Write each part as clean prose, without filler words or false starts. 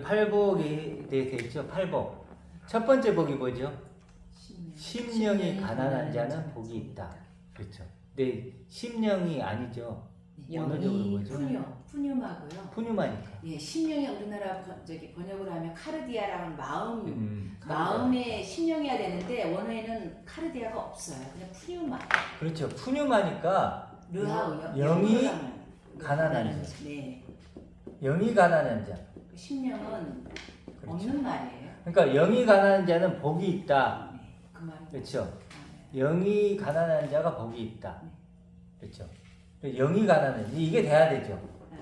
팔복에 대해서 있죠. 팔복. 첫 번째 복이 뭐죠? 심령이 가난한 자는 복이 있다. 그렇죠. 근데 심령이 아니죠. 언어적으로 뭐죠? 푸뉴마고요. 푸뉴마니까. 예, 심령이 우리나라 번역으로 하면 카르디아라는 마음의 심령이야 되는데 원어에는 카르디아가 없어요. 그냥 푸뉴마. 그렇죠. 푸뉴마니까 르하우요. 영이 가난한 자. 네. 영이 가난한 자. 심령은 그렇죠. 없는 말이에요. 그러니까 영이 가난한 자는 복이 있다. 네, 그 말이. 그렇죠. 영이 가난한 자가 복이 있다. 그렇죠. 영이 가난한 자. 이게 돼야 되죠. 네.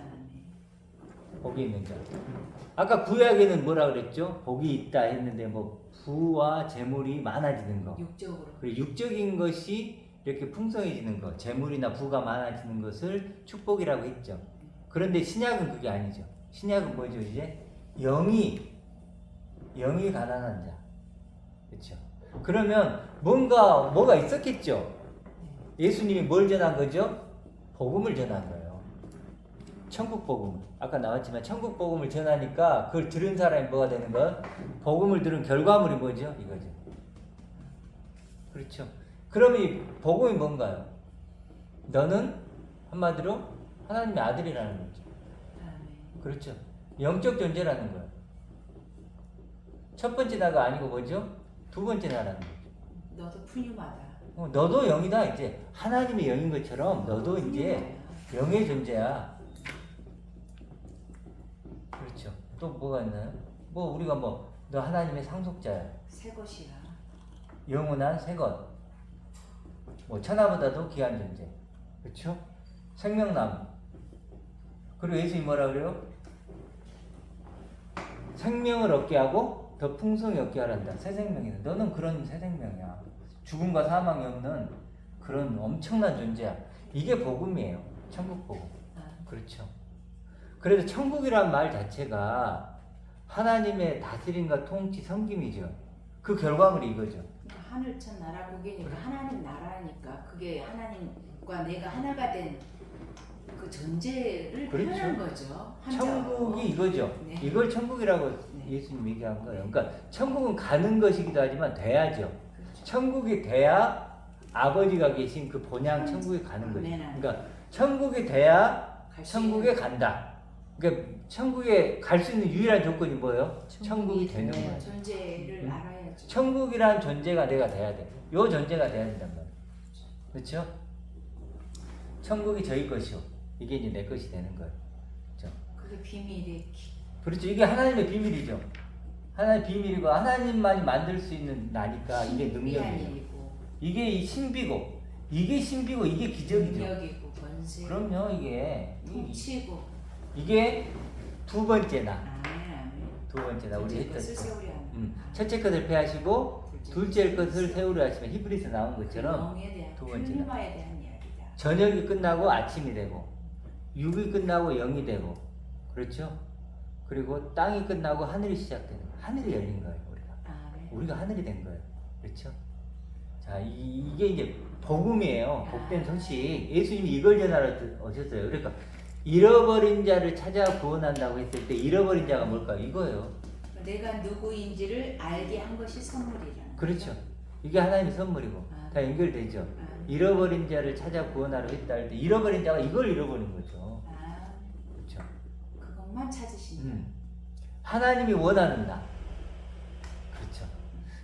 복이 있는 자. 아까 구약에는 뭐라 그랬죠? 복이 있다 했는데 뭐 부와 재물이 많아지는 거. 육적으로. 그리고 육적인 것이 이렇게 풍성해지는 것, 재물이나 부가 많아지는 것을 축복이라고 했죠. 그런데 신약은 그게 아니죠. 신약은 뭐죠? 이제 영이 가난한 자. 그렇죠. 그러면 뭐가 있었겠죠. 예수님이 뭘 전한 거죠? 복음을 전한 거예요. 천국 복음. 아까 나왔지만 천국 복음을 전하니까 그걸 들은 사람이 뭐가 되는 거야? 복음을 들은 결과물이 뭐죠? 이거죠. 그렇죠. 그럼 이 복음이 뭔가요? 너는 한마디로 하나님의 아들이라는 거죠. 그렇죠. 영적 존재라는 거예요. 첫 번째 나가 아니고 뭐죠? 두 번째 나라는 거죠. 너도 푸뉴마다. 너도 영이다. 이제 하나님의 영인 것처럼 너도 이제 영의 존재야. 그렇죠. 또 뭐가 있나요? 우리가 너 하나님의 상속자야. 새 것이라. 영원한 새 것. 천하보다도 귀한 존재. 그렇죠? 생명나무. 그리고 예수님이 뭐라 그래요? 생명을 얻게 하고 더 풍성히 얻게 하란다. 새 생명이다. 너는 그런 새 생명이야. 죽음과 사망이 없는 그런 엄청난 존재야. 이게 복음이에요. 천국 복음. 그렇죠. 그래서 천국이란 말 자체가 하나님의 다스림과 통치, 섬김이죠. 그 결과물이 이거죠. 그러니까 하늘천 나라 국이니까 하나님 나라니까 그게 하나님과 내가 하나가 된 그 존재를 그렇죠. 표현한 거죠. 천국이 이거죠. 네. 이걸 천국이라고 네. 예수님 얘기한 거예요. 그러니까 천국은 가는 것이기도 하지만 돼야죠. 그렇죠. 천국이 돼야 아버지가 계신 그 본향 천국에 가는 거죠. 그러니까 천국이 돼야 천국에 간다. 그러니까 천국에 갈 수 있는 유일한 조건이 뭐예요? 천국이 되는 거예요. 존재를 알아야죠. 천국이란 존재가 내가 돼야 돼. 요 존재가 돼야 된단 말이에요. 그렇죠? 천국이 저희 것이요. 이게 이제 내 것이 되는 거예요. 그렇죠? 그게 비밀의 그렇죠. 이게 하나님의 비밀이죠. 하나님의 비밀이고 하나님만이 만들 수 있는 나니까 이게 능력이죠. 이게 이 신비고 이게 신비고 이게 기적이죠. 능력이고 권세. 그럼요. 이게 통치고. 이게 두 번째 나. 네. 두 번째 나 우리 했던 첫째 것. 것을 패하시고 둘째 것을 세우려 하시면 히브리서 나온 것처럼 두 번째 나. 에 대한 이야기다. 저녁이 끝나고 아침이 되고 육이 끝나고 영이 되고 그렇죠? 그리고 땅이 끝나고 하늘이 시작되는 거예요. 하늘이 열린 거예요. 우리가 하늘이 된 거예요. 그렇죠? 자, 이게 이제 복음이에요. 복된 소식. 예수님이 이걸 전하러 오셨어요. 그러니까 잃어버린 자를 찾아 구원한다고 했을 때 잃어버린 자가 뭘까요? 이거예요. 내가 누구인지를 알게 한 것이 선물이라는. 그렇죠. 이게 하나님의 선물이고 다 연결되죠. 잃어버린 자를 찾아 구원하러 했다 할 때 잃어버린 자가 이걸 잃어버린 거죠. 그렇죠. 그것만 찾으신다. 하나님이 원하는 나. 그렇죠.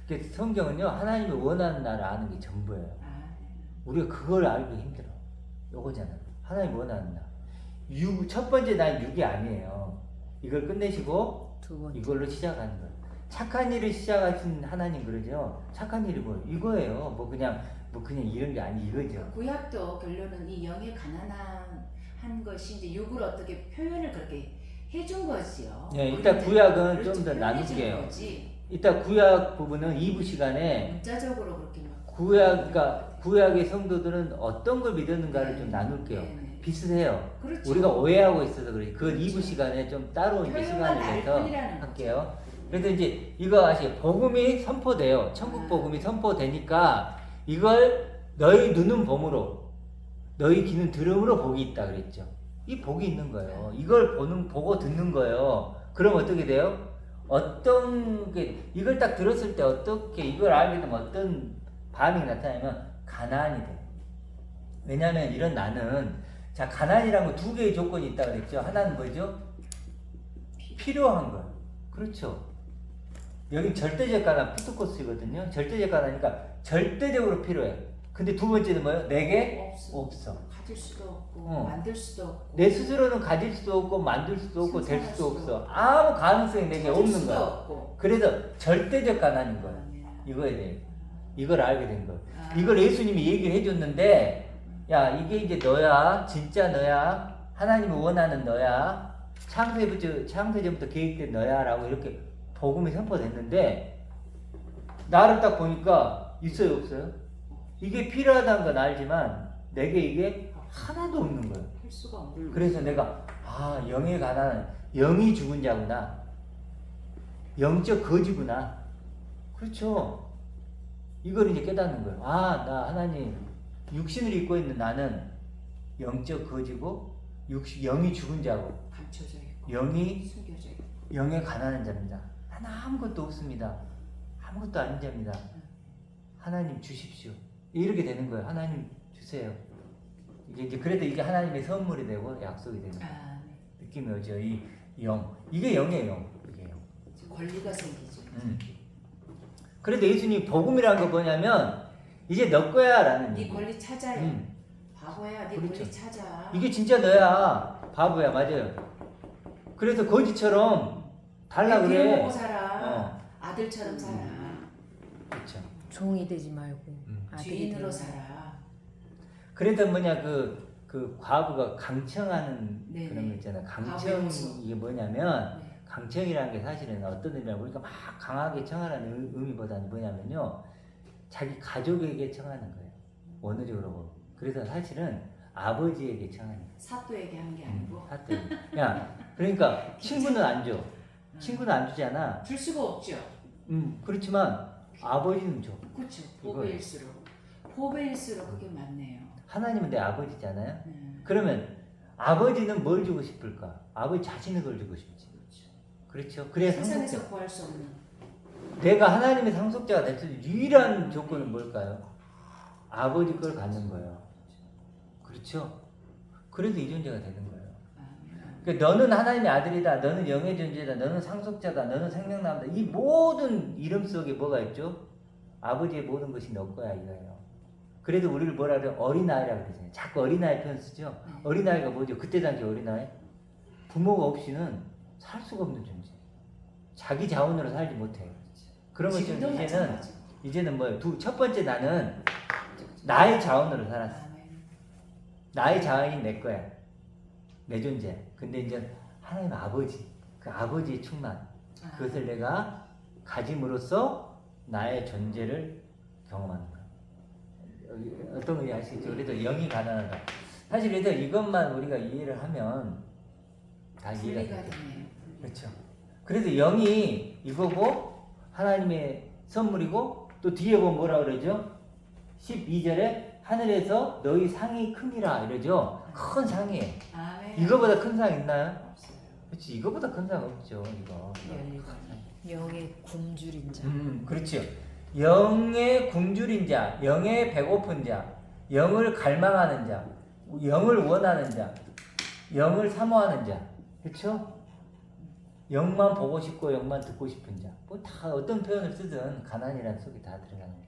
그래서 성경은요 하나님이 원하는 나를 아는 게 전부예요. 우리가 그걸 알기 힘들어. 요거잖아요. 하나님이 원하는 나. 첫 번째 난 육이 아니에요. 이걸 끝내시고 이걸로 시작하는 거예요. 착한 일을 시작하신 하나님 그러죠. 착한 일이 뭐예요? 이거예요. 그냥 이런 게 아니 이거죠. 구약도 결론은 이 영의 가난한 것이 이제 육을 어떻게 표현을 그렇게 해준 거지요. 네, 이따 구약은 좀 더 나눌게요. 이따 구약 부분은 2부 시간에 문자적으로 그렇게 구약의 성도들은 어떤 걸 믿었는가를 좀 나눌게요. 비슷해요. 그렇죠. 우리가 오해하고 있어서 그래. 그건 2부 시간에 좀 따로 이제 시간을 내서 할게요. 그래서 이제 이거 아시죠? 복음이 선포돼요. 천국 복음이 선포되니까 이걸 너희 눈은 봄으로 너희 귀는 들음으로 복이 있다 그랬죠. 이 복이 있는 거예요. 이걸 보고 듣는 거예요. 그럼 어떻게 돼요? 어떤 게 이걸 딱 들었을 때 어떻게 이걸 알게 되면 어떤 반응이 나타나면 가난이 돼요. 왜냐하면 이런 나는 자 가난이란 거 두 개의 조건이 있다고 그랬죠. 하나는 뭐죠? 필요한 거예요. 그렇죠. 여기 절대적 가난 푸트코스거든요. 절대적 가난이니까 절대적으로 필요해. 근데 두 번째는 뭐예요? 내게 없어. 가질 수도 없고 어. 만들 수도 없고 내 스스로는 가질 수도 없고 만들 수도 없고 될 생산할 수도 수도 없어. 아무 가능성이 내게 찾을 없는 수도 거야. 없고. 그래서 절대적 가난인 거야. 네. 이거에 대해 이걸 알게 된 거야. 아. 이걸 예수님이 얘기를 해줬는데 야 이게 이제 너야 진짜 너야 하나님이 원하는 너야 창세전부터 계획된 너야라고 이렇게 복음이 선포됐는데 나를 딱 보니까 있어요 없어요? 이게 필요하다는 건 알지만 내게 이게 하나도 없는 거예요. 할 수가 없는. 그래서 내가 아 영에 관한 영이 죽은 자구나. 영적 거지구나. 그렇죠. 이걸 이제 깨닫는 거예요. 아, 나 하나님 육신을 입고 있는 나는 영적 거지고 영이 죽은 자고 감춰져 있고 영이 숨겨져 있고. 영에 가난한 자입니다. 나는 아무것도 없습니다. 아무것도 아닌 자입니다. 하나님 주십시오. 이렇게 되는 거예요. 하나님 주세요. 이게 이제 그래도 이게 하나님의 선물이 되고 약속이 되는 거예요. 아, 네. 느낌이 오죠. 이 영. 이게 영이에요. 영. 이게 영. 권리가 생기죠. 그래도 예수님 복음이라는 거 뭐냐면 이제 너 거야라는 네 얘기. 권리 찾아요. 바보야, 네 그렇죠. 권리 찾아. 이게 진짜 너야. 바보야. 맞아요. 그래서 거지처럼 달라 그래. 그래. 먹고 살아. 어. 아들처럼 살아. 그렇죠. 종이 되지 말고 아들이 주인으로 되라. 살아. 그래도 뭐냐 그 과부가 강청하는 네네. 그런 거 있잖아. 과부의 강청 모습. 이게 뭐냐면 네. 강청이라는 게 사실은 어떤 의미냐면 우리가 막 강하게 청하라는 의미보다는 뭐냐면요. 자기 가족에게 청하는 거예요. 원어적으로 보면. 그래서 사실은 아버지에게 청하는 거예요. 사또에게 하는 게 아니고 사태. 야, 그러니까 친구는 안 줘. 친구는 안 주잖아. 줄 수가 없죠. 그렇지만 아버지는 줘. 그렇죠. 이거예요. 보배일수록 그게 맞네요. 하나님은 내 아버지잖아요. 네. 그러면 아버지는 뭘 주고 싶을까? 아버지 자신의 걸 주고 싶지. 그렇죠. 그래야 상속자. 세상에서 구할 수 없는. 내가 하나님의 상속자가 될 수 있는 유일한 조건은 뭘까요? 아버지 걸 갖는 거예요. 그렇죠. 그래서 이 존재가 되는 거예요. 그러니까 너는 하나님의 아들이다. 너는 영의 존재다. 너는 상속자다. 너는 생명나무다. 이 모든 이름 속에 뭐가 있죠? 아버지의 모든 것이 너 거야 이거예요. 그래도 우리를 뭐라 그래요? 어린아이라고 그러잖아요. 자꾸 어린아이 표현 쓰죠. 어린아이가 뭐죠? 그때 당시 어린아이? 부모가 없이는 살 수가 없는 존재. 자기 자원으로 살지 못해요. 그런 것처럼 지금도 마찬가지. 이제는 뭐예요? 첫 번째 나는 나의 자원으로 살았어. 나의 자원이 내 거야. 내 존재. 근데 이제 하나님 아버지, 그 아버지의 충만, 그것을 내가 가짐으로써 나의 존재를 경험하는 거야. 어떤 건지 아시겠죠? 그래서 영이 가난하다. 사실 그래서 이것만 우리가 이해를 하면 다 이해가 분리가 돼요. 되네요. 그렇죠. 그래서 영이 이거고 하나님의 선물이고 또 뒤에 보면 뭐라 그러죠? 12절에 하늘에서 너희 상이 큼이라 이러죠. 큰 상이에요. 아멘. 이거보다 큰 상 있나요? 없어요. 그렇지. 이거보다 큰 상 없죠. 이거. 열리고. 영의 굶주린 자. 그렇죠. 영의 굶주린 자, 영의 배고픈 자, 영을 갈망하는 자, 영을 원하는 자, 영을 사모하는 자. 그렇죠? 영만 보고 싶고 영만 듣고 싶은 자. 뭐 다 어떤 표현을 쓰든 가난이라는 속에 다 들어가는 거예요.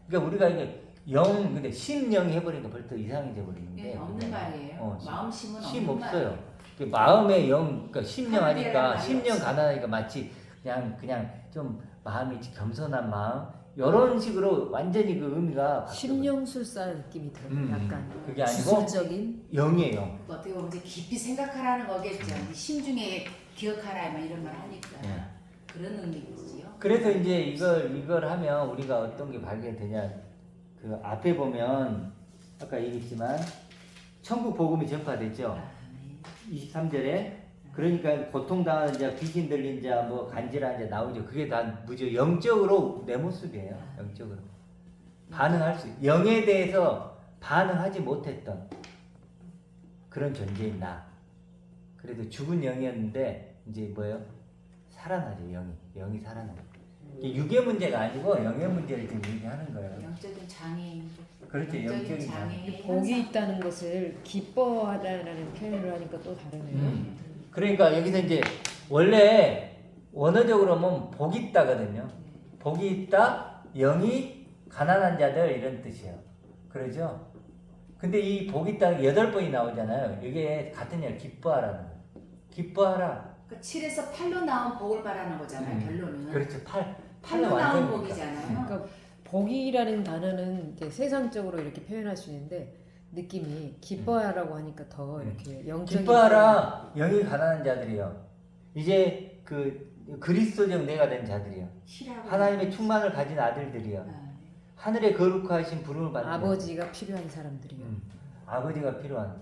그러니까 우리가 이게 영 근데 심령이 해버리니까 벌써 이상해져 버리는데. 네, 없는 말이에요. 마음심은 심 없는 없어요. 말. 그 마음의 영, 그러니까 심령 하늘이란 하니까 말이 심령 없어. 가난하니까 마치 그냥 좀 마음이 겸손한 마음 이런 식으로 완전히 그 의미가 바뀌어버려요. 심령술사 느낌이 들어요. 약간 그게 아니고 주술적인 영이에요. 영. 그러니까 어떻게 보면 이제 깊이 생각하라는 거겠죠. 이 심중에 기억하라 막 이런 말 하니까 예. 그런 의미지요. 그래서 이제 이걸 하면 우리가 어떤 게 발견되냐 그 앞에 보면 아까 얘기했지만 천국 복음이 전파됐죠. 23절에 그러니까 고통당하는 자, 귀신 들린 자, 뭐 간질한 자 나오죠. 그게 다 뭐죠? 영적으로 내 모습이에요. 영적으로 반응할 수, 영에 대해서 반응하지 못했던 그런 존재인 나. 그래도 죽은 영이었는데 이제 뭐예요? 살아나죠. 영이 살아나요. 이게 육의 문제가 아니고 영의 문제를 지금 얘기하는 거예요. 영적인 장애인. 그렇죠. 영적인 장애. 복이 있다는 것을 기뻐하다라는 표현을 하니까 또 다르네요. 그러니까 여기서 이제 원래 원어적으로 보면 복이 있다거든요. 복이 있다, 영이 가난한 자들 이런 뜻이에요. 그러죠? 근데 이 복이 있다는 게 8번이 나오잖아요. 이게 같은 일 기뻐하라는 거예요. 기뻐하라. 그 7에서 8로 나온 복을 말하는 거잖아요. 결론은. 그렇죠. 8로 나온 완성이니까. 복이잖아요. 그러니까 복이라는 단어는 이제 세상적으로 이렇게 표현할 수 있는데 느낌이 기뻐하라고 하니까 더 이렇게 영적인 기뻐하라. 영이 가난한 자들이요. 이제 그 그리스도적 내가 된 자들이요. 희라고. 하나님의 충만을 가진 아들들이요. 아, 하늘의 거룩하신 부름을 받는 아버지가 필요한 사람들이요. 아버지가 필요한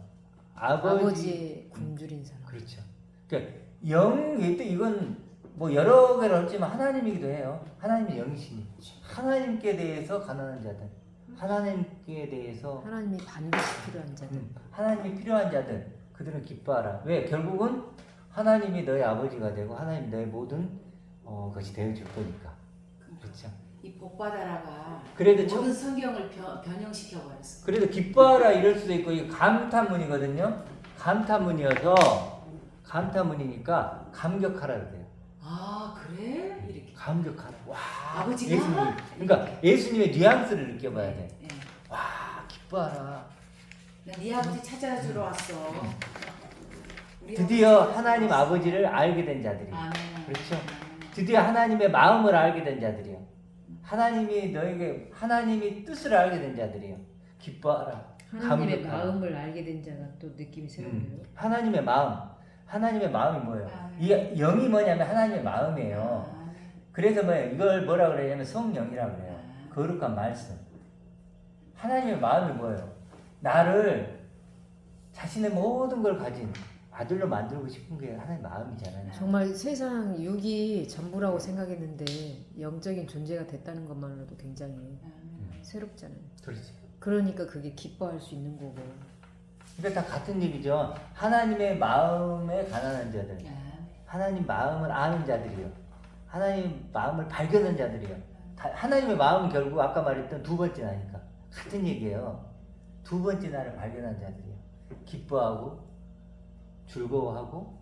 아버지의 굶주린 사람. 그렇죠. 그러니까 영이 또 이건 뭐 여러 개로 했지만 하나님이기도 해요. 하나님의 영이시니 하나님께 대해서 가난한 자들, 하나님께 대해서 하나님이 반드시 필요한 자들. 하나님이 필요한 자들 그들은 기뻐하라. 왜? 결국은 하나님이 너의 아버지가 되고 하나님이 너의 모든 것이 되어줄 거니까. 그렇죠. 이 복받아라가 그래도 모든 성경을 변형시켜 버렸어. 그래도 기뻐하라 이럴 수도 있고 이게 감탄문이거든요. 감탄문이니까 감격하라 그래요. 아 그래? 이렇게. 감격하라. 와. 아버지가? 예수님. 그러니까 예수님의 뉘앙스를 느껴봐야 돼. 네. 와, 기뻐하라. 나네 아버지 찾아주러 왔어. 우리 드디어 아버지 하나님 찾아주러 왔어. 아버지를 알게 된 자들이. 아멘. 그렇죠. 아멘. 드디어 하나님의 마음을 알게 된 자들이요. 하나님이 너에게 하나님의 뜻을 알게 된 자들이요. 기뻐하라. 하나님의 감격하라. 마음을 알게 된 자가 또 느낌이 새롭네요. 하나님의 마음. 하나님의 마음이 뭐예요? 아멘. 이 영이 뭐냐면 하나님의 마음이에요. 아멘. 그래서 뭐예요? 이걸 뭐라 그러냐면 성령이라 그래요. 아. 거룩한 말씀. 하나님의 마음이 뭐예요? 나를 자신의 모든 걸 가진 아들로 만들고 싶은 게 하나님의 마음이잖아요. 정말 세상 육이 전부라고 생각했는데 영적인 존재가 됐다는 것만으로도 굉장히 아멘. 새롭잖아요. 그렇지. 그러니까 그게 기뻐할 수 있는 거고. 그러니까 다 같은 얘기죠. 하나님의 마음에 가난한 자들. 아멘. 하나님 마음을 아는 자들이요. 하나님 마음을 발견한 자들이요. 하나님의 마음은 결국 아까 말했던 두 번째 나니까 같은 얘기예요. 두 번째 나를 발견한 자들이요. 기뻐하고 즐거워하고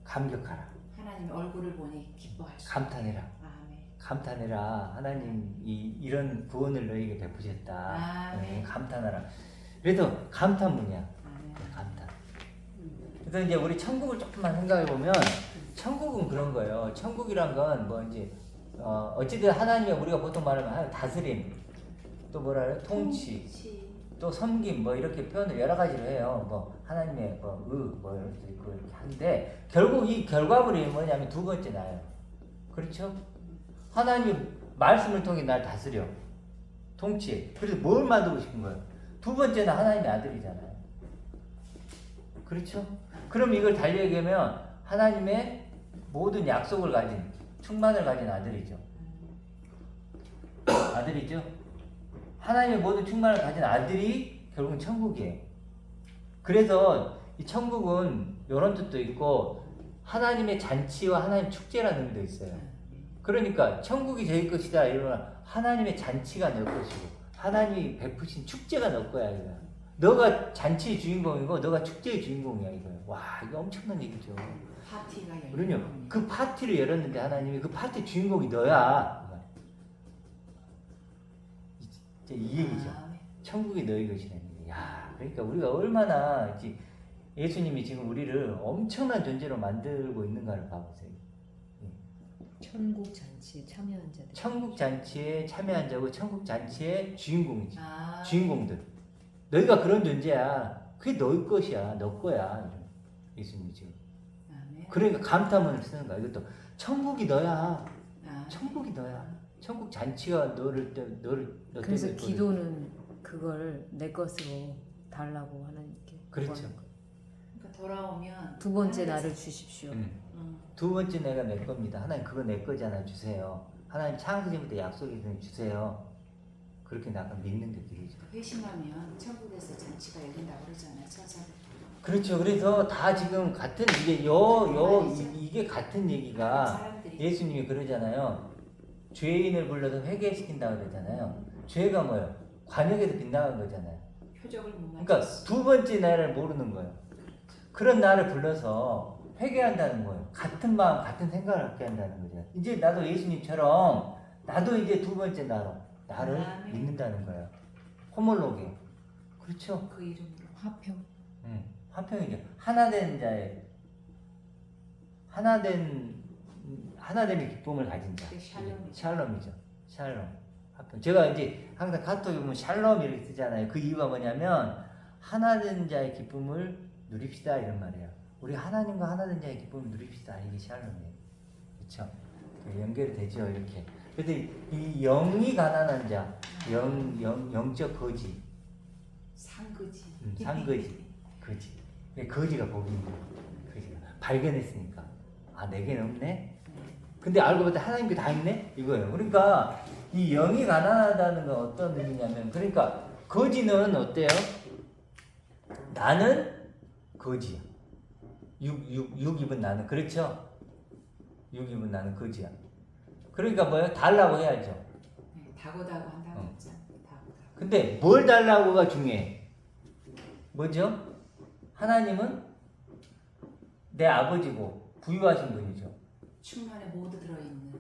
감격하라. 하나님 얼굴을 보니 기뻐할 수. 감탄해라. 아멘. 감탄해라. 하나님 이런 구원을 너에게 베푸셨다. 아멘. 감탄하라. 그래서 감탄문이야. 아멘. 감탄. 그래서 이제 우리 천국을 조금만 생각해 보면 천국은 그런 거예요. 천국이란 건 뭐 이제 어찌든 하나님의 우리가 보통 말하면 다스림, 또 뭐라 그래 통치, 또 섬김 뭐 이렇게 표현을 여러 가지로 해요. 뭐 하나님의 뭐 이럴 수 있고 이렇게 하는데 결국 이 결과물이 뭐냐면 두 번째 나요. 그렇죠? 하나님 말씀을 통해 날 다스려, 통치해. 그래서 뭘 만들고 싶은 거예요? 두 번째는 하나님의 아들이잖아요. 그렇죠? 그럼 이걸 달리 얘기하면 하나님의 모든 약속을 가진 충만을 가진 아들이죠. 아들이죠. 하나님의 모든 충만을 가진 아들이 결국은 천국이에요. 그래서 이 천국은 이런 뜻도 있고 하나님의 잔치와 하나님 축제라는 의미도 있어요. 그러니까 천국이 저희 것이다 이러면 하나님의 잔치가 너 것이고 하나님이 베푸신 축제가 너 거야 이거야. 너가 잔치의 주인공이고 너가 축제의 주인공이야 이거야. 와 이거 엄청난 얘기죠. 파티가 열려. 그럼요. 그 파티를 열었는데 하나님이 그 파티 주인공이 너야. 이제 이 얘기죠. 천국이 너희 것이라는 얘기. 야, 그러니까 우리가 얼마나 이제 예수님이 지금 우리를 엄청난 존재로 만들고 있는가를 봐보세요. 천국 잔치에 참여한 자들. 천국 잔치에 참여한 자고 천국 잔치의 주인공이지. 아. 주인공들. 너희가 그런 존재야. 그게 너희 것이야. 너 거야. 예수님이 지금. 아멘. 그러니까 감탄문을 쓰는 거야. 이것도 천국이 너야. 아. 천국이 너야. 천국 잔치가 너 그래서 때문에 기도는 그걸 내 것으로 달라고 하나님께. 그렇죠. 구하는 거예요. 그러니까 돌아오면 두 번째 하나님께서- 나를 주십시오. 두 번째 내가 내 겁니다. 하나님 그거 내 거잖아 주세요. 하나님 창세전부터 약속이 주세요. 그렇게 나가 믿는 게 길이죠. 회심하면 천국에서 잔치가 열린다고 그러잖아요. 천사. 그렇죠. 그래서 다 지금 같은 이게 이게 같은 얘기가 사람들이 예수님이 그러잖아요. 죄인을 불러서 회개시킨다 그러잖아요. 죄가 뭐예요? 관역에서 빗나간 거잖아요. 표적을 못 그러니까 맞췄어. 두 번째 나를 모르는 거예요. 그런 나를 불러서 회개한다는 거예요. 같은 마음, 같은 생각을 갖게 한다는 거죠. 이제 나도 예수님처럼 나도 이제 두 번째 나를 아멘. 믿는다는 거예요. 호몰로게. 그렇죠. 그 이름으로. 화평. 화평이죠. 하나된 자의 하나됨의 기쁨을 가진 자. 그게 샬롬이죠. 샬롬이죠. 샬롬. 화평. 제가 이제 항상 카톡에 보면 샬롬 이렇게 쓰잖아요. 그 이유가 뭐냐면 하나된 자의 기쁨을 누립시다 이런 말이에요. 우리 하나님과 하나된 자의 기쁨을 누립시다. 이게 샬롬이에요. 그렇죠? 연결이 되죠. 이렇게. 그래서 이 영이 가난한 자, 영적 거지, 상거지. 상거지, 거지. 거지가 복인 거예요. 거지가 발견했으니까 아 내게는 없네. 근데 알고 보니 하나님께 다 있네 이거예요. 그러니까 이 영이 가난하다는 건 어떤 의미냐면 그러니까 거지는 어때요? 나는 거지야. 6입은 나는 그렇죠? 6입은 나는 거지야. 그러니까 뭐예요? 달라고 해야죠. 네, 다고다고 한다고 했잖아. 다고다고. 근데 뭘 달라고가 중요해. 뭐죠? 하나님은 내 아버지고 부유하신 분이죠. 충만에 모두 들어있는.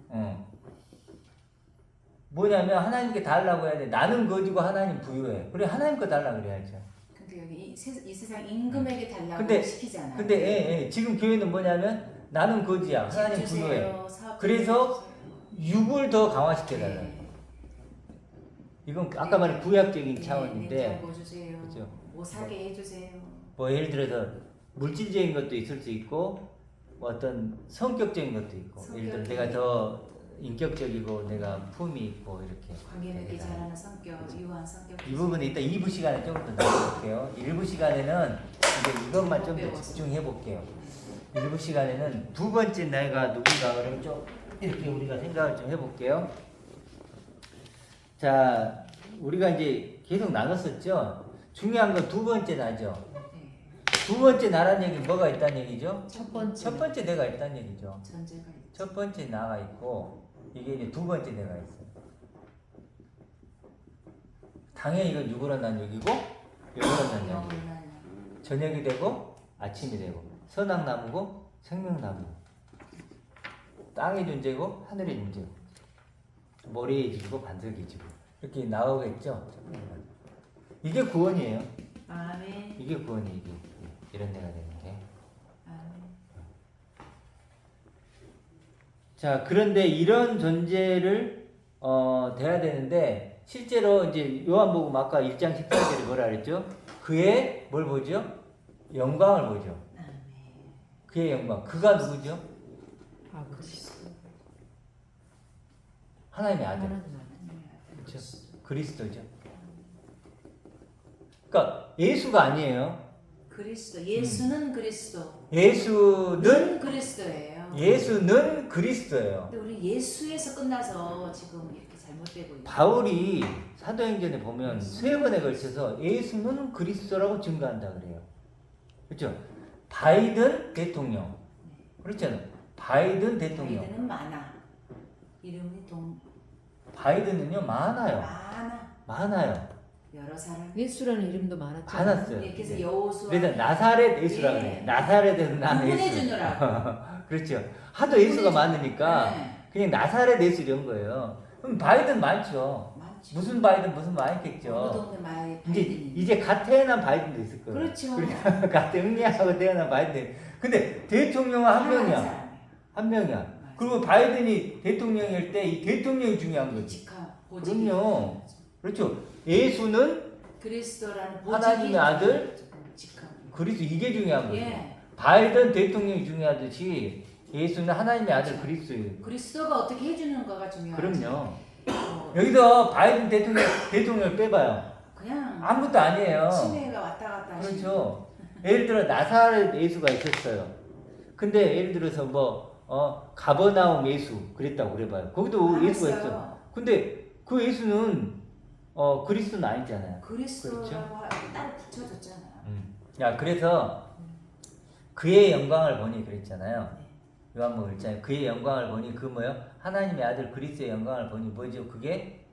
뭐냐면 하나님께 달라고 해야 돼. 나는 거지고 하나님 부유해. 그래 하나님 거 달라 그래야죠. 근데 여기 이 세상 임금에게 달라고 근데- 시키잖아요. 근데 지금 교회는 뭐냐면 나는 거지야. 하나님 부유해. 그래서 육을 더 강화시켜달라. 이건 아까 말한 구약적인 차원인데 냉장고 주세요. 그죠. 뭐 사게 해주세요. 뭐 예를 들어서 물질적인 것도 있을 수 있고 뭐 어떤 성격적인 것도 있고 예를 들어 내가 더 인격적이고 내가 품이 있고 이렇게 관계 맺기 되게 잘하는 성격, 유한 성격. 이 부분은 이따 2부 시간에 조금 더 나눠볼게요. 1부 시간에는 이제 이것만 좀 더 집중해 볼게요. 1부 시간에는 두 번째 내가 누군가 그러면 좀 이렇게 우리가 생각을 좀 해볼게요. 자, 우리가 이제 계속 나눴었죠. 중요한 건 두 번째 나죠. 네. 두 번째 나란 얘기 뭐가 있다는 얘기죠? 첫 번째. 첫 번째 내가 있다는 얘기죠. 전제가 있죠. 첫 번째 나가 있고 이게 이제 두 번째 내가 있어요. 당연히 이건 육으로 난 얘기고 영으로 난 얘기. 영원한 저녁이 되고 아침이 되고 선악나무고 생명나무. 땅의 존재고 하늘의 존재고 머리의 지고 반석의 지고 이렇게 나오겠죠. 이게 구원이에요. 아멘. 이게 구원이 이게 이런 데가 되는 게. 아멘. 자, 그런데 이런 존재를 돼야 되는데 실제로 이제 요한복음 아까 1장 14절에 뭐라 그랬죠? 그의 뭘 보죠? 영광을 보죠. 아멘. 그의 영광. 그가 누구죠? 그리스도. 하나님의 아들. 하나님. 그렇죠? 그리스도죠. 그러니까 예수가 아니에요. 그리스도. 예수는 그리스도. 예수는 그리스도예요. 예수는 그리스도예요. 근데 우리 예수에서 끝나서 지금 이렇게 잘못되고 있는. 바울이 사도행전에 보면 세 번에 걸쳐서 예수는 그리스도라고 증거한다 그래요. 그렇죠? 바이든 대통령. 그렇잖아요. 바이든 대통령. 바이든은 많아. 이름이 바이든은요 많아요. 많아요. 여러 사람. 예수라는 이름도 많았죠. 많았어요. 그래서 네. 여호수아. 그래서 나사렛 예수라 예. 그래. 나사렛에서 난 구분해 예수. 주느라고. 그렇죠. 하도 예수가 많으니까 네. 그냥 나사렛 예수 이런 거예요. 그럼 바이든 많죠. 많지. 무슨 바이든 무슨 어느 많겠죠. 동네 마을 이제 바이든이. 이제 갓 태어난 바이든도 있을 거예요. 그렇죠. 갓 응리하고 태어난 바이든. 근데 대통령은 한 명이야. 사람이야. 한 명이야. 그리고 바이든이 대통령일 때 이 대통령이 중요한 거지. 그럼요. 그렇죠. 예수는 그리스도라는 보직이 하나님의 아들? 직함. 그리스도 이게 중요한 거죠. 예. 바이든 대통령이 중요하듯이 예수는 하나님의 아들 그리스도예요. 그리스도가 어떻게 해주는가가 중요하죠. 그럼요. 어, 여기서 바이든 대통령을 빼봐요. 그냥 아무것도 아니에요. 치매가 왔다 갔다 하시는. 그렇죠. 예를 들어 나사렛 예수가 있었어요. 근데 예를 들어서 가버나움 예수 그랬다고 그래봐요. 거기도 예수가 있어. 알았어요. 근데 그 예수는 그리스도는 아니잖아요. 그리스도라고 그렇죠. 따로 붙여줬잖아요. 야 그래서 그의 영광을 보니 그랬잖아요. 네. 요한복음 1장에 그의 영광을 보니 그 뭐요? 하나님의 아들 그리스도의 영광을 보니 뭐죠? 그게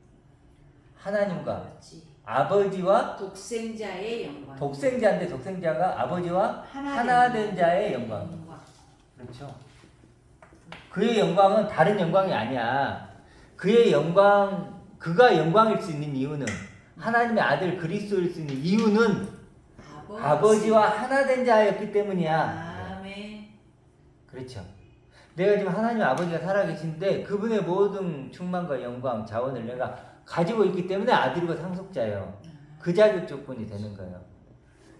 하나님과 그렇지. 아버지와 독생자의 영광. 독생자인데 독생자가 아버지와 하나 된 자의 영광. 그렇죠. 그의 영광은 다른 영광이 아니야. 그의 영광, 그가 영광일 수 있는 이유는 하나님의 아들 그리스도일 수 있는 이유는 아버지와 하나 된 자였기 때문이야. 아멘. 그렇죠. 내가 지금 하나님 아버지가 살아계신데 그분의 모든 충만과 영광, 자원을 내가 가지고 있기 때문에 아들이고 상속자예요. 그 자격 조건이 되는 거예요.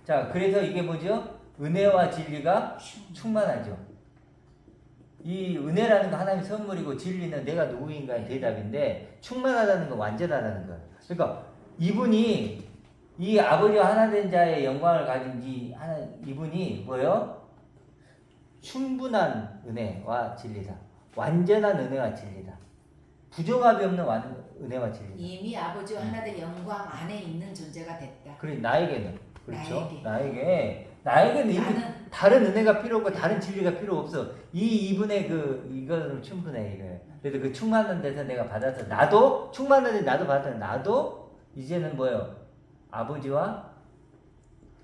자, 그래서 이게 뭐죠? 은혜와 진리가 충만하죠. 이 은혜라는 거 하나님의 선물이고 진리는 내가 누구인가의 대답인데 충만하다는 건 완전하다는 거예요. 그러니까 이분이 이 아버지와 하나 된 자의 영광을 가진 이분이 뭐예요? 충분한 은혜와 진리다. 완전한 은혜와 진리다. 부정함이 없는 은혜와 진리다. 이미 아버지와 하나 된 영광 안에 있는 존재가 됐다. 그래 나에게는 그렇죠. 나에게. 나에게는 이미 나는 다른 은혜가 필요 없고 다른 진리가 필요 없어. 이분의 이거는 충분해 이거예요. 그래서 그 충만한 데서 내가 받아서 나도 충만한 데 나도 받아서 나도 이제는 뭐예요? 아버지와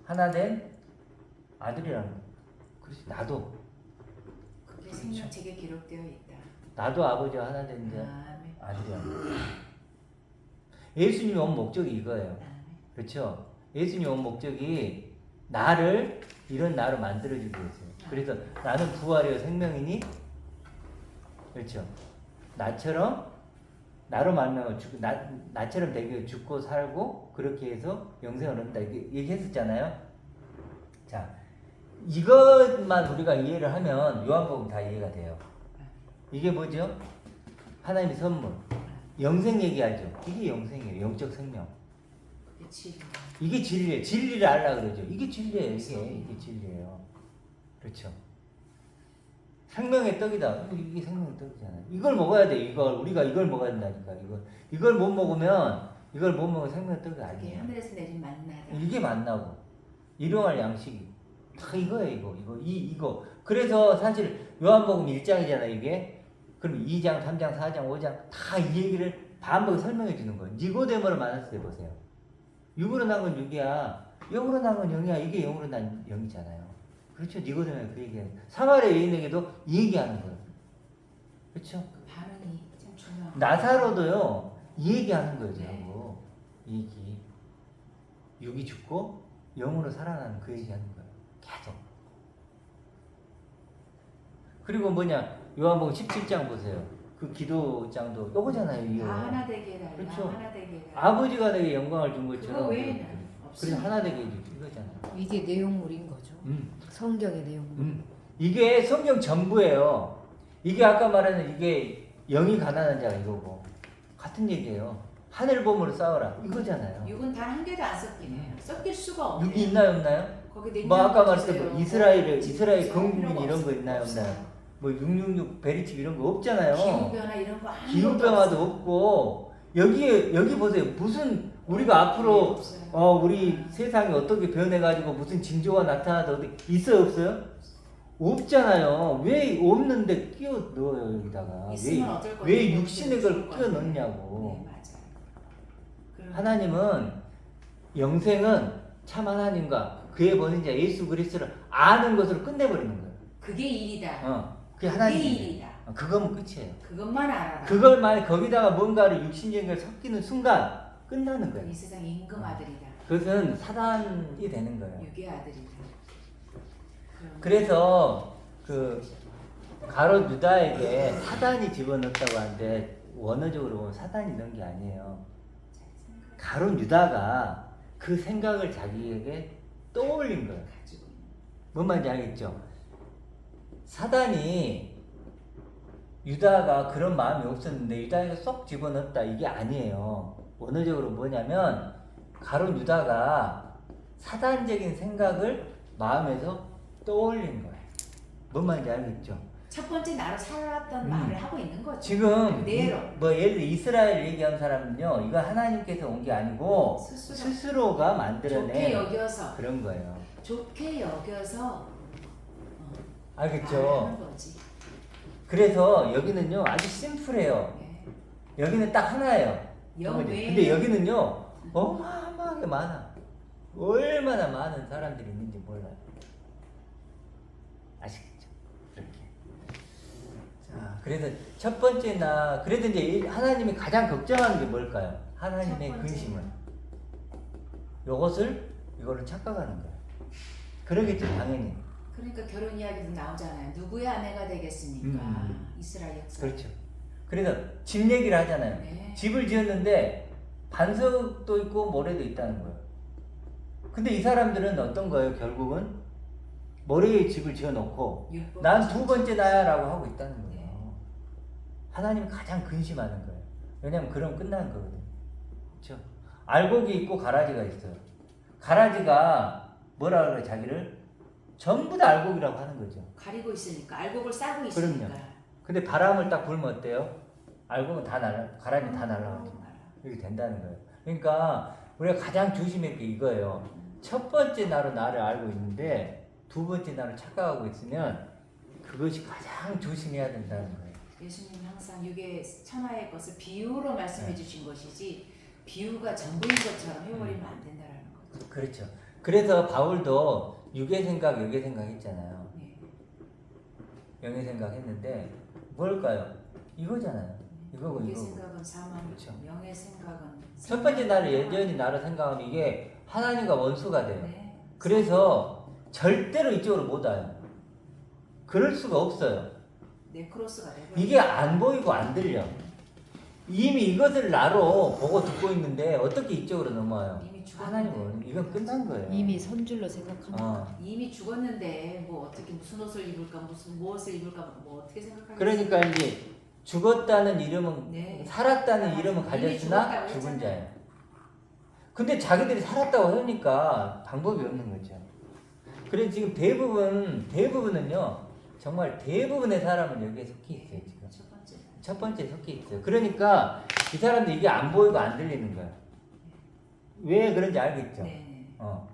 하나 된 아들이라는 거. 그렇지 나도. 그게 생명책에 기록되어 있다. 나도 아버지와 하나 된 자 아멘. 아들이야. 예수님이 온 목적이 이거예요. 아멘. 그렇죠? 예수님이 온 목적이 나를 이런 나로 만들어주기 위해서요. 그래서 나는 부활이요 생명이니 그렇죠? 나처럼 나로 말미암아 나처럼 되게 죽고 살고 그렇게 해서 영생을 얻는다 이렇게 얘기했었잖아요. 자 이것만 우리가 이해를 하면 요한복음 다 이해가 돼요. 이게 뭐죠? 하나님의 선물. 영생 얘기하죠. 이게 영생이에요. 영적 생명. 그치. 이게 진리예요. 진리를 알라 그러죠. 이게 진리예요. 이게 진리예요. 그렇죠. 생명의 떡이다. 이게 생명의 떡이잖아요. 이걸 먹어야 돼. 우리가 이걸 먹어야 된다니까. 이걸 못 먹으면 생명의 떡이 그게 아니에요. 하늘에서 내린 만나다. 이게 만나고 일용할 양식이 다 이거예요. 이거. 그래서 사실 요한복음 1장이잖아요. 이게. 그럼 2장, 3장, 4장, 5장 다 이 얘기를 반복에 설명해 주는 거예요. 니고데모를 만났을 때 보세요. 육으로 난 건 육이야. 영으로 난 건 영이야. 이게 영으로 난 영이잖아요. 그렇죠. 니고데모가 그 얘기하는. 사마리아 여인에게도 이 얘기하는 거예요. 그렇죠. 그 반응이 참 중요한. 나사로도요. 이 얘기하는 거예요. 네. 전부. 이 얘기. 육이 죽고 영으로 살아나는 그 얘기하는 거예요. 계속. 그리고 뭐냐. 요한복음 17장 보세요. 그 기도장도 요거잖아요. 이거. 다 하나 되게 해달라. 그렇죠. 하나 되게 해달라. 아버지가 내게 영광을 준 것처럼 그거 외에는 그래서 없습니다. 하나 되게 해주지 이거잖아요. 이게 내용물인 거죠. 성경의 내용물. 이게 성경 전부예요. 이게 아까 말하는 이게 영이 가난한 자가 이거고 같은 얘기예요. 하늘 보물을 쌓아라 이거잖아요. 육은 단 한 개도 안 섞이네요. 섞일 수가 없네요. 육이 있나요 없나요? 거기 뭐 아까 말했을 주세요. 때 이스라엘 필요가 건국민 이런 거 있나요 없어요. 없나요? 뭐 666 베리칩 이런 거 없잖아요. 기후 변화 이런 거 아무것도 기후 변화도 없어요. 없고 여기 보세요. 무슨 우리가 앞으로 없어요. 우리 세상이 어떻게 변해가지고 무슨 징조가 나타나도 어디 있어요 없어요? 없잖아요. 왜 없는데 끼워 넣어요 여기다가? 있으면 어쩔 건데 왜 육신의 걸 좋을 끼워 건데. 넣냐고. 네, 맞아요. 그럼 하나님은 영생은 참 하나님과 그의 보내자 예수 그리스도를 아는 것으로 끝내버리는 거예요. 그게 일이다. 그게 그게 하나님. 일이다. 그거면 끝이에요. 그것만 알아라. 그걸만 거기다가 뭔가를 육신적인 걸 섞이는 순간 끝나는 거예요. 이 세상 임금 아들이다. 그것은 사단이 되는 거예요. 육의 아들이다. 그럼 그래서 그 가롯 유다에게 사단이 집어넣었다고 하는데 원어적으로 보면 사단이 넣은 게 아니에요. 가롯 유다가 그 생각을 자기에게 떠올린 거예요. 가지고 있는 뭔 말인지 알겠죠? 사단이 유다가 그런 마음이 없었는데 유다에게 쏙 집어넣었다 이게 아니에요. 원어적으로 뭐냐면 가롯 유다가 사단적인 생각을 마음에서 떠올린 거예요. 뭔 말인지 알겠죠? 첫 번째 나로 살았던 말을 하고 있는 거죠. 지금 그대로. 뭐 예를 들어 이스라엘 얘기한 사람은요 이거 하나님께서 온 게 아니고 스스로가 좋게 만들어낸 여겨서 그런 거예요. 좋게 여겨서 알겠죠? 하는 거지. 그래서 여기는요 아주 심플해요. 네. 여기는 딱 하나예요. 영 어머니. 외에는 근데 여기는요 어마어마하게 많아. 얼마나 많은 사람들이 있는지 몰라요. 아시겠죠? 이렇게. 자, 그래서 첫 번째나 그래도 이제 하나님이 가장 걱정하는 게 뭘까요? 하나님의 첫 번째. 근심을. 이거를 착각하는 거예요. 그러겠죠, 당연히. 그러니까 결혼 이야기도 나오잖아요. 누구의 아내가 되겠습니까? 이스라엘 역사. 그렇죠. 그래서 집 얘기를 하잖아요. 네. 집을 지었는데 반석도 있고 모래도 있다는 거예요. 근데 이 사람들은 어떤 거예요? 결국은 모래에 집을 지어놓고 율법 난 두 번째 나야라고 하고 있다는 거예요. 네. 하나님이 가장 근심하는 거예요. 왜냐면 그럼 끝나는 거거든요. 그렇죠? 알곡이 있고 가라지가 있어요. 가라지가 뭐라 그래 자기를 전부 다 알곡이라고 하는 거죠. 가리고 있으니까 알곡을 싸고 있으니까. 그럼요. 근데 바람을 딱 불면 어때요? 알곡은 다 가라지 다 날아가죠. 이렇게 된다는 거예요. 그러니까 우리가 가장 조심할 게 이거예요. 첫 번째 나로 나를 알고 있는데 두 번째 나를 착각하고 있으면 그것이 가장 조심해야 된다는 거예요. 예수님 항상 육의 천하의 것을 비유로 말씀해 네. 주신 것이지 비유가 전부인 것처럼 해버리면 안 된다는 거죠. 그렇죠. 그래서 바울도 육의 생각, 영의 생각 했잖아요. 네. 영의 생각 했는데 뭘까요? 이거잖아요. 이거고 육의 이거고. 생각은 사망, 그렇죠. 영의 생각은 첫 번째 나를 여전히 나를 생각하면 이게 하나님과 원수가 돼요. 네. 그래서 절대로 이쪽으로 못 와요. 그럴 수가 없어요. 네크로스가 되고 이게 안 보이고 안 들려. 이미 이것을 나로 보고 듣고 있는데 어떻게 이쪽으로 넘어와요? 이미 죽었는데. 하나님은 이건 끝난 거예요. 이미 선줄로 생각합니다. 어. 이미 죽었는데 뭐 어떻게 무슨 옷을 입을까 무엇을 입을까 뭐 어떻게 생각하겠어요? 그러니까 이제 죽었다는 이름은 네. 살았다는 이름은 이미 가졌으나 죽었다고 죽은 했잖아요. 자예요. 근데 자기들이 살았다고 하니까 방법이 없는 거죠. 그래서 지금 대부분은요 정말 대부분의 사람은 여기에 속해 있어요 지금. 첫 번째. 첫 번째 속해 있어요. 그러니까 이 사람들 이게 안 보이고 안 들리는 거야. 왜 그런지 알겠죠? 네. 어.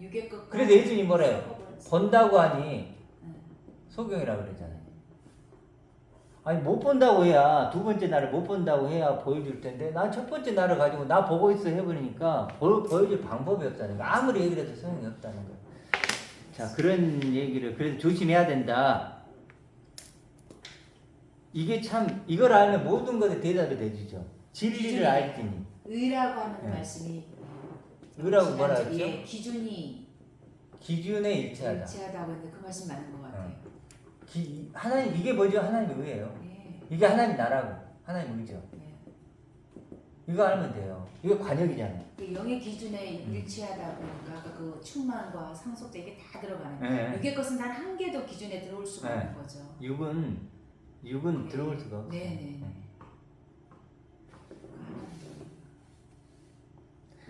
육의 것. 그래서 예수님이 뭐래요? 본다고 하니 소경이라고 그러잖아요. 아니 못 본다고 해야 두 번째 날을 못 본다고 해야 보여줄 텐데 난 첫 번째 날을 가지고 나 보고 있어 해버리니까 보여줄 방법이 없다는 거야. 아무리 얘기를 해도 소용이 없다는 거야. 자 그런 얘기를 그래서 조심해야 된다. 이게 참 이걸 알면 모든 것에 대답이 돼주죠. 진리를 알지니. 의라고 하는 네. 말씀이 의라고 뭐라 했죠? 예, 기준이 기준에 일치하다. 일치하다고 했는데 그 말씀 맞는 것 같아요. 하나님 이게 뭐죠? 하나님의 의예요. 예. 이게 하나님 나라고 하나님 의죠. 예. 이거 알면 돼요. 이거 관역이잖아요. 그 영의 기준에 일치하다 보니까 아까 그 충만과 상속자 이게 다 들어가는 거예요. 네. 육의 것은 단 한 개도 기준에 들어올 수가 네. 없는 거죠. 육은 네. 들어올 수가 없어요. 네네.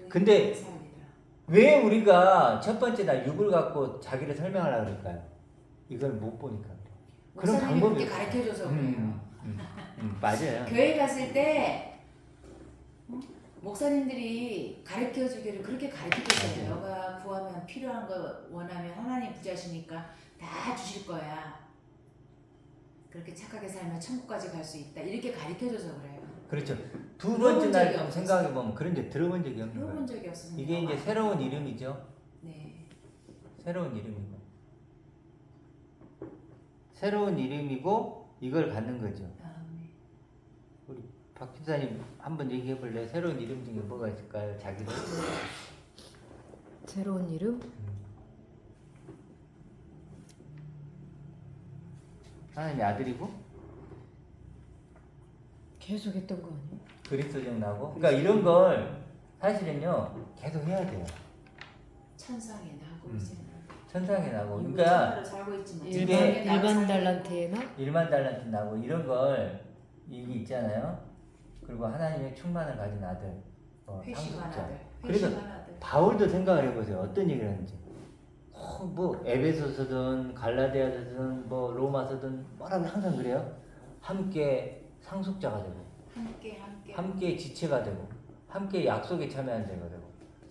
근데 왜 우리가 첫 번째 날 육을 갖고 자기를 설명하려고 그럴까요? 이걸 못 보니까. 그런 목사님이 방법이 그렇게 없어요. 가르쳐줘서 그래요. 맞아요. 교회 갔을 때 목사님들이 가르쳐주기를 그렇게 가르쳐줬어요. 너가 구하면 필요한 거 원하면 하나님 부자시니까 다 주실 거야. 그렇게 착하게 살면 천국까지 갈 수 있다. 이렇게 가르쳐줘서 그래요. 그렇죠. 두 들어본 번째 적이 날 생각해 보면 그런 데 들어본 적이 없는 들어본 거예요. 적이 없어서 이게 이제 새로운 이름이죠. 네. 새로운 이름이고. 새로운 이름이고 이걸 갖는 거죠. 네. 우리 박 집사님 한번 얘기해 볼래요? 새로운 이름 중에 뭐가 있을까요? 자기를? 새로운 이름? 하나님의 아들이고 계속 했던 거 아니에요? 그리스도적 나고. 그러니까 이런 걸 사실은요 계속 해야 돼요. 천상에 나고 음. 이제는 천상에 나고. 육을 그러니까 천하로 살고 있지만 이게 일반 달란트에나 1만 달란트 나고 이런 걸 이게 있잖아요. 그리고 하나님의 충만을 가진 아들, 회심한 상속자. 아들. 그래서 회심한 아들. 바울도 생각을 해보세요. 어떤 얘기를 하는지. 뭐 에베소서든 갈라디아서든 뭐 로마서든 뭐라면 항상 그래요. 함께 상속자가 되고, 함께 함께 지체가 되고, 함께 약속에 참여한 자가 되고,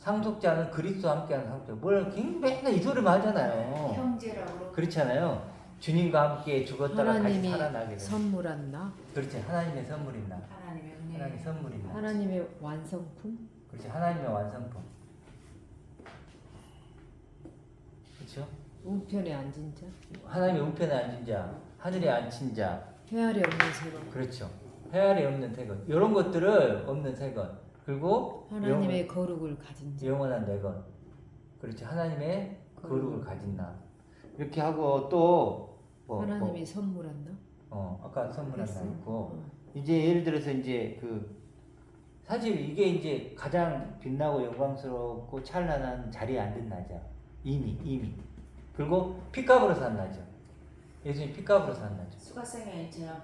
상속자는 그리스도와 함께하는 상속자. 뭘 맨날 이 소리만 하잖아요. 형제라고. 그렇잖아요. 주님과 함께 죽었다가 다시 하나님이 살아나게 되는. 선물한 나, 그렇지. 하나님의 선물인 나. 하나님의 은혜. 하나님의 선물인 나. 하나님의 완성품. 그렇지. 하나님의 완성품. 그렇죠? 우편에 앉은 자, 하나님의 우편에 앉은 자, 하늘에 앉힌 자. 헤아리 없는 세로. 그렇죠. 헤아리 없는 태것. 이런 것들을 없는 세것. 그리고 하나님의 거룩을 가진 자. 영원한 내것. 그렇죠. 하나님의 거룩을 가진 나. 이렇게 하고 또 하나님이 선물한 나. 아까 선물한 나 했어요? 있고 이제 예를 들어서 이제 사실 이게 이제 가장 빛나고 영광스럽고 찬란한 자리에 앉은 나죠. 이미. 그리고 핏값으로 산 나죠. 예수님 핏값으로 산 나죠. 수가성의 일처럼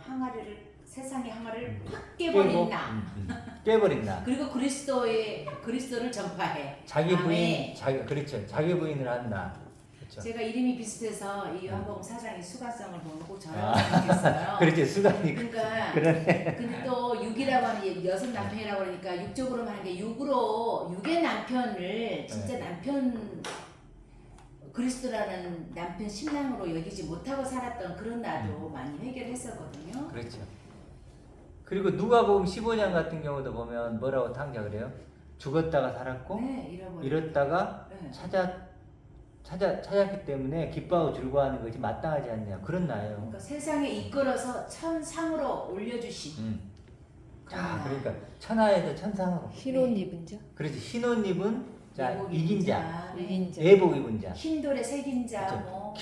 세상의 항아리를 팍 깨버린 나. 깨버린 나. 그리고 그리스도를 전파해. 자기 아멘. 부인, 그렇죠. 자기 부인을 한 나. 그렇죠. 제가 이름이 비슷해서 이 요한복음 4장의 수가성을 보면 꼭 전하고 싶겠어요. 그렇지, 수간이. 그러니까 그러네. 근데 또 6이라고 하는 여섯 남편이라고 그러니까 육적으로 하는 게 육의 남편을 진짜 남편 그리스도라는 남편 신랑으로 여기지 못하고 살았던 그런 나도 많이 해결했었거든요. 그렇죠. 그리고 누가복음 15장 같은 경우도 보면 뭐라고 탕자 그래요? 죽었다가 살았고 네, 잃었다가 네. 찾았기 때문에 기뻐하고 즐거워하는 것이 마땅하지 않냐 그런 나예요. 그러니까 세상에 이끌어서 천상으로 올려주신. 자, 그러니까 천하에서 천상으로. 흰옷 입은 자, 그렇지. 흰옷 입은 자, 예복 이긴 자, 네. 이긴 자, 예복 입은 자. 흰돌에 새긴 자, 그렇죠. 뭐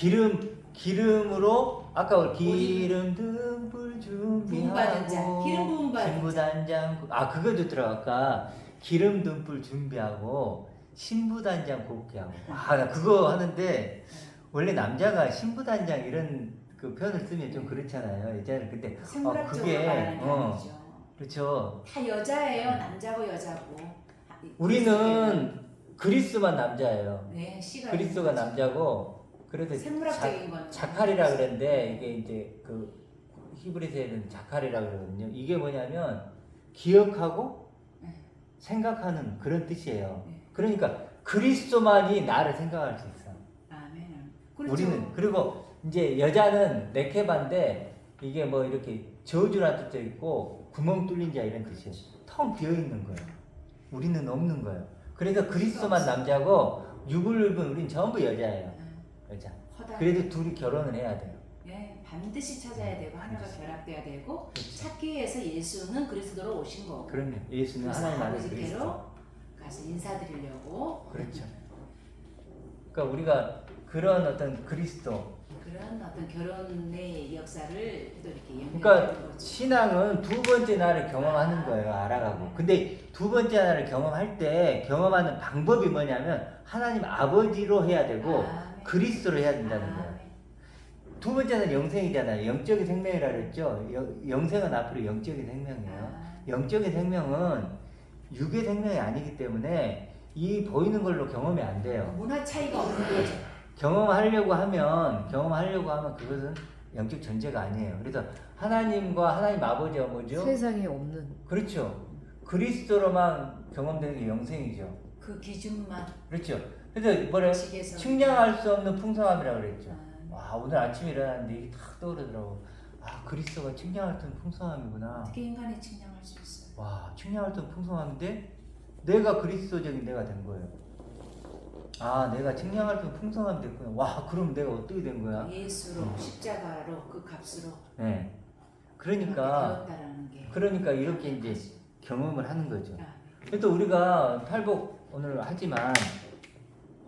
기름으로 아까 기름 등불 부음받은 자, 준비하고 기름 부음받은 신부단장 그거 좋더라고. 아까 기름 등불 준비하고 신부단장 곱게 하고 나 그거 하는데 원래 남자가 신부단장 이런 그 표현을 쓰면 좀 그렇잖아요. 여자는 근데 생물학적으로 그게 말하는 게 아니죠. 그렇죠. 다 여자예요. 남자고 여자고. 우리는 그리스만 남자예요. 네, 씨가 그리스도가 있는 거죠. 남자고 그래서 생물학적인 건 자칼이라 그랬는데 이게 이제 그 히브리서에는 자칼이라 그러거든요. 이게 뭐냐면 기억하고 생각하는 그런 뜻이에요. 네. 그러니까 그리스도만이 나를 생각할 수 있어. 아멘. 그렇죠. 우리는 그리고 이제 여자는 네케바인데 이게 뭐 이렇게 저주란 뜻도 있고 구멍 뚫린 자 이런 뜻이에요. 텅 비어 있는 거예요. 우리는 없는 거예요. 그래서 그리스도만 남자고 육을 입은 우린 전부 여자예요. 여자. 그래도 둘이 결혼을 해야 돼요. 네, 반드시 찾아야 되고 하나가 결합돼야 되고 찾기 위해서 예수는 그리스도로 오신 거고. 그럼요. 예수는 그래서 하나님 안에 아버지께로 그리스도. 가서 인사드리려고. 그렇죠. 그러니까 우리가 그런 어떤 그리스도. 그런 어떤 결혼의 역사를 또 이렇게 연결하는 그러니까 거죠. 신앙은 두 번째 날을 경험하는 거예요. 알아가고. 근데 두 번째 날을 경험할 때 경험하는 방법이 뭐냐면 하나님 아버지로 해야 되고 아멘. 그리스도로 해야 된다는 거예요. 아멘. 두 번째는 영생이잖아요. 영적인 생명이라 그랬죠. 영생은 앞으로 영적인 생명이에요. 영적인 생명은 육의 생명이 아니기 때문에 이 보이는 걸로 경험이 안 돼요. 문화 차이가 없는 거죠. 경험하려고 하면 그것은 영적 전제가 아니에요. 그래서 하나님과 하나님 아버지가 뭐죠? 세상에 없는. 그렇죠. 그리스도로만 경험되는 게 영생이죠. 그 기준만 그렇죠. 그래서 뭐래요? 식에서 측량할 수 없는 풍성함이라고 그랬죠. 아. 와, 오늘 아침에 일어났는데 이게 탁 떠오르더라고. 아, 그리스도가 측량할 수 없는 풍성함이구나. 어떻게 인간이 측량할 수 있어요? 와, 측량할 수 없는 풍성함인데 내가 그리스도적인 내가 된 거예요. 아, 내가 측량할 수 없는 풍성함이 됐구나. 와, 그럼 내가 어떻게 된 거야? 예수로 십자가로 그 값으로 네. 그러니까 되었다라는 게. 이렇게 이제 경험을 하는 거죠. 아, 또 우리가 팔복 오늘 하지만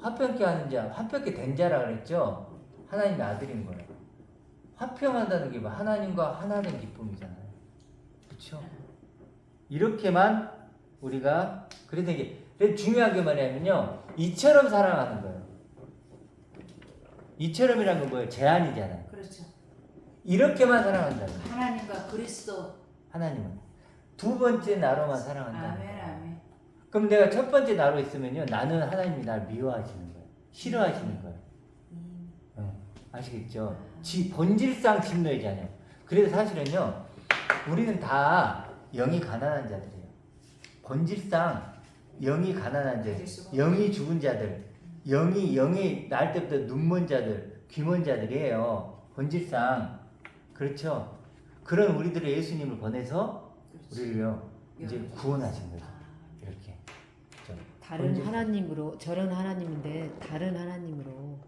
화평케 하는 자, 화평케 된 자라 그랬죠. 하나님의 아들인 거예요. 화평한다는 게 뭐 하나님과 하나된 기쁨이잖아요. 그렇죠? 이렇게만 우리가 그래서 이게 중요한 게 뭐냐면요. 이처럼 사랑하는 거예요. 이처럼이란 건 뭐예요? 제한이잖아요. 그렇죠. 이렇게만 사랑한다는 거예요. 하나님과 그리스도. 하나님은 두 번째 나로만 사랑한다는 아멘 거예요. 아멘. 그럼 내가 첫 번째 나로 있으면요, 나는 하나님이 날 미워하시는 거예요. 싫어하시는 거예요. 아시겠죠? 본질상 진노이잖아요. 그래서 사실은요, 우리는 다 영이 가난한 자들이에요. 본질상 영이 가난한 가질 자들, 수가 영이 죽은 자들, 영이 날 때부터 눈먼 자들, 귀먼 자들이에요. 본질상 그렇죠. 그런 우리들을 예수님을 보내서 그렇지. 우리를요 이제 영. 구원하신 거죠. 아, 이렇게 좀 다른 본질- 하나님으로 저런 하나님인데 다른 하나님으로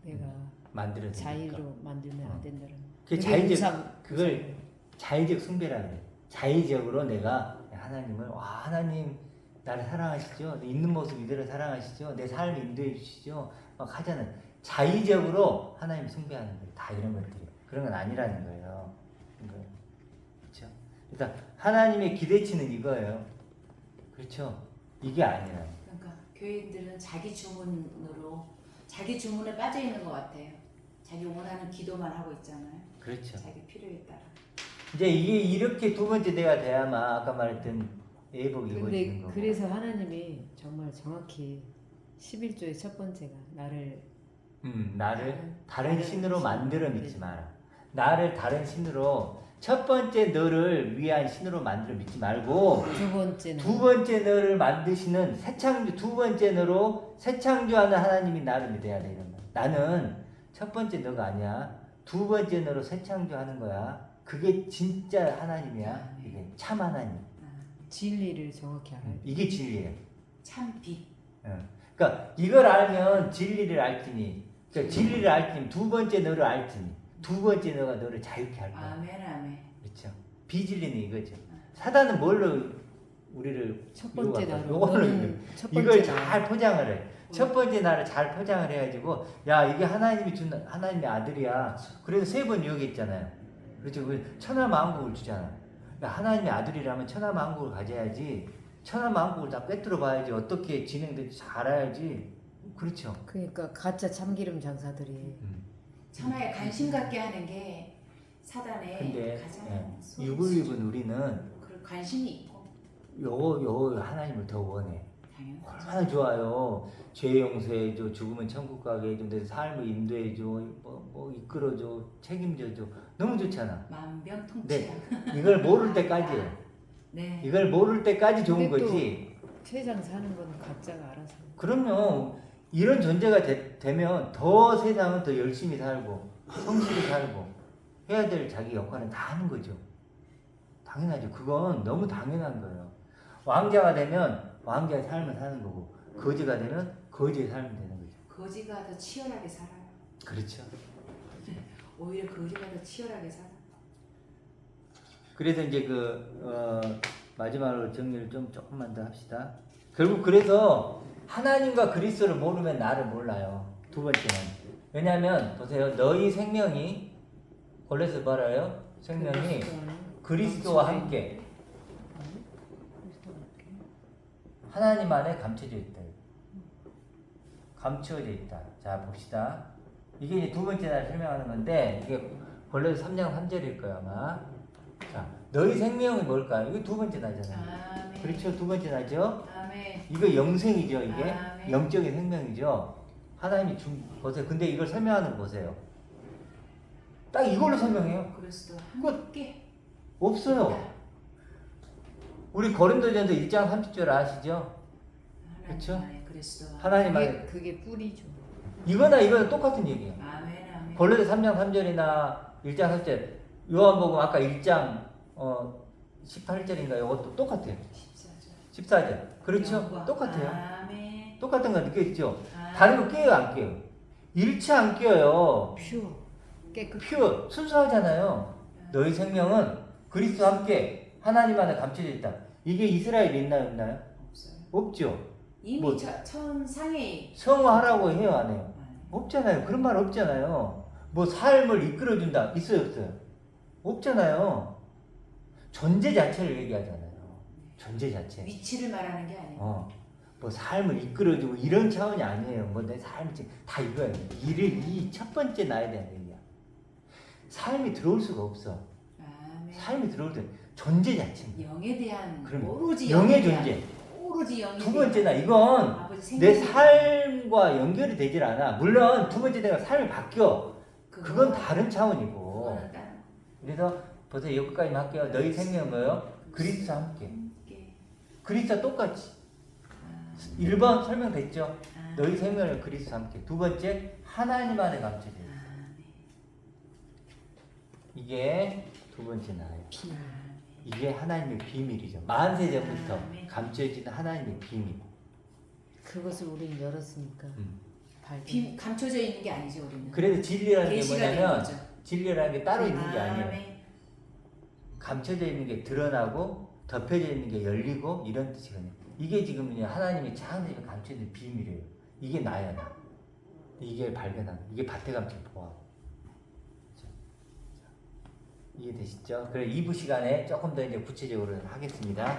내가 만들어서 자의로 만들면 안 된다는. 그 그게 자의적 우상- 그걸 자의적 숭배라 그래. 자의적으로 내가 하나님을 하나님 나를 사랑하시죠. 내 있는 모습 이대로 사랑하시죠. 내 삶을 인도해 주시죠. 막 하자는 자의적으로 하나님 숭배하는 거예요. 다 이런 것들이 그런 건 아니라는 거예요. 그렇죠? 일단 하나님의 기대치는 이거예요. 그렇죠? 이게 아니라. 그러니까 교인들은 자기 주문에 빠져 있는 것 같아요. 자기 원하는 기도만 하고 있잖아요. 그렇죠. 자기 필요에 따라. 이제 이게 이렇게 두 번째 때가 돼야만 아까 말했던 예복이 근데 이루어지는 거고. 그래서 하나님이 정말 정확히 11조의 첫 번째가 나를 나를 다른 다른 신으로 신. 만들어 믿지 마라. 나를 다른 신으로 첫 번째 너를 위한 신으로 만들어 믿지 말고 두 번째는 두 번째 너를 만드시는 새 창조 두 번째 너로 새 창조하는 하나님이 나를 믿어야 돼 이런 말. 나는 첫 번째 너가 아니야. 두 번째 너로 새 창조하는 거야. 그게 진짜 하나님이야. 이게 참 하나님. 진리를 정확히 알아야 돼. 이게 진리예요. 참 빛. 그러니까 이걸 알면 진리를 알지니. 그러니까 진리를 알지니 두 번째 너를 알지니. 두 번째 너가 너를 자유케 할 거야. 아멘 아멘. 그렇죠. 비진리는 이거죠. 사단은 뭘로 우리를 첫 번째 유혹할까? 나로 요거는 너는 첫 번째 이걸 나. 잘 포장을 해. 첫 번째 나를 잘 포장을 해가지고 야 이게 하나님이 준 하나님의 아들이야. 그래서 세 번 유혹했잖아요. 그렇죠. 그 천하만국을 주잖아. 야, 하나님의 아들이라면 천하만국을 가져야지. 천하만국을 다 꿰뚫어 봐야지. 어떻게 진행될지 잘 알아야지. 그렇죠. 그러니까 가짜 참기름 장사들이 천하에 관심 갖게 하는 게 사단의 근데 가장 유불유분 우리는 그 관심이 있고 요 하나님을 더 원해. 당연히 얼마나 좋아요. 죄 용서해줘, 죽으면 천국 가게 해줘, 내 삶을 인도해줘, 뭐 이끌어줘, 책임져줘. 너무 좋잖아. 만병통치약. 이걸 모를 때까지, 네. 이걸 모를 때까지 좋은 근데 또 거지. 세상 사는 건 각자가 알아서. 그럼요. 이런 존재가 되면 더 세상은 더 열심히 살고, 성실히 살고, 해야 될 자기 역할은 다 하는 거죠. 당연하죠. 그건 너무 당연한 거예요. 왕자가 되면 왕자의 삶을 사는 거고, 거지가 되면 거지의 삶이 되는 거죠. 거지가 더 치열하게 살아요. 그렇죠. 오히려 거지가 더 치열하게 살아. 그래서 이제 마지막으로 정리를 좀 조금만 더 합시다. 결국 그래서 하나님과 그리스도를 모르면 나를 몰라요. 두 번째는. 왜냐하면 보세요. 너희 생명이 골레서 말아요. 생명이 그리스도와 함께 하나님 안에 감춰져 있다. 감추어져 있다. 자 봅시다. 이게 이제 두 번째 날 설명하는 건데 이게 골레서 3장 3절일 거야 아마. 자 너희 생명이 뭘까요? 이게 두 번째 날잖아요. 아멘. 그렇죠. 두 번째 날죠. 아멘. 이거 영생이죠. 이게 아멘. 영적인 생명이죠. 하나님이 보세요. 근데 이걸 설명하는 거 보세요. 딱 이걸로 설명해요. 그리스도 그거 함께. 없어요. 우리 고린도전서 1장 30절 아시죠? 하나님 그쵸? 안에 그리스도와 하나님 안에 그게 뿌리죠. 이거나 똑같은 얘기예요. 아멘 아멘. 골로새 3장 3절이나 1장 3절 요한복음 아까 1장 18절인가요? 이것도 똑같아요. 14절. 14절. 그렇죠? 영광. 똑같아요. 아멘. 똑같은 거 느껴지죠? 아멘. 다른 거 끼어요 안 끼어요? 일치 안 끼어요. 퓨어 깨끗. 퓨어 순수하잖아요. 너희 생명은 그리스도와 함께 하나님 안에 감춰져 있다. 이게 이스라엘에 있나요? 없나요? 없어요. 없죠. 이미 뭐- 천상에 성화하라고 해요 안 해요? 아멘. 없잖아요. 그런 말 없잖아요. 뭐 삶을 이끌어준다. 있어요 없어요? 없잖아요. 존재 자체를 얘기하잖아요. 존재 자체. 위치를 말하는 게 아니에요. 뭐 삶을 이끌어주고 이런 차원이 아니에요. 뭐 내 삶이 다 이거예요. 이 첫 번째 나에 대한 얘기야. 삶이 들어올 수가 없어. 아멘. 삶이 들어올 때 존재 자체입니다. 영에 대한 그럼 오로지 영의 대한, 존재. 오로지 영에 두 대한 번째나 이건 아버지 내 생명에 삶과 연결이 되질 않아. 물론 두 번째 내가 삶이 바뀌어. 그건 다른 차원이고. 그거는 다른 그래서 보세요. 여기까지만 할게요. 너희 생명은 뭐예요? 그리스도와 함께. 함께. 그리스도와 똑같이. 아, 1번 설명됐죠? 아, 너희 생명을 그리스도와 함께. 두 번째, 하나님 안에 감춰져 있어요. 아, 네. 이게 두 번째 나예요. 비밀. 이게 하나님의 비밀이죠. 만세 전부터 아멘. 감춰지는 하나님의 비밀. 그것을 우리는 열었으니까 발견. 감춰져 있는 게 아니죠 우리는. 그래서 진리라는 게 계시가 된 뭐냐면 거죠. 진리라는 게 따로 있는 게 아니에요. 네. 감춰져 있는 게 드러나고 덮여져 있는 게 열리고 이런 뜻이거든요. 이게 지금 하나님의 창조에 감춰져 있는 비밀이에요. 이게 나야 나. 이게 발견한 이게 밭에 감춘 보아. 이해되시죠? 그래 2부 시간에 조금 더 이제 구체적으로 하겠습니다.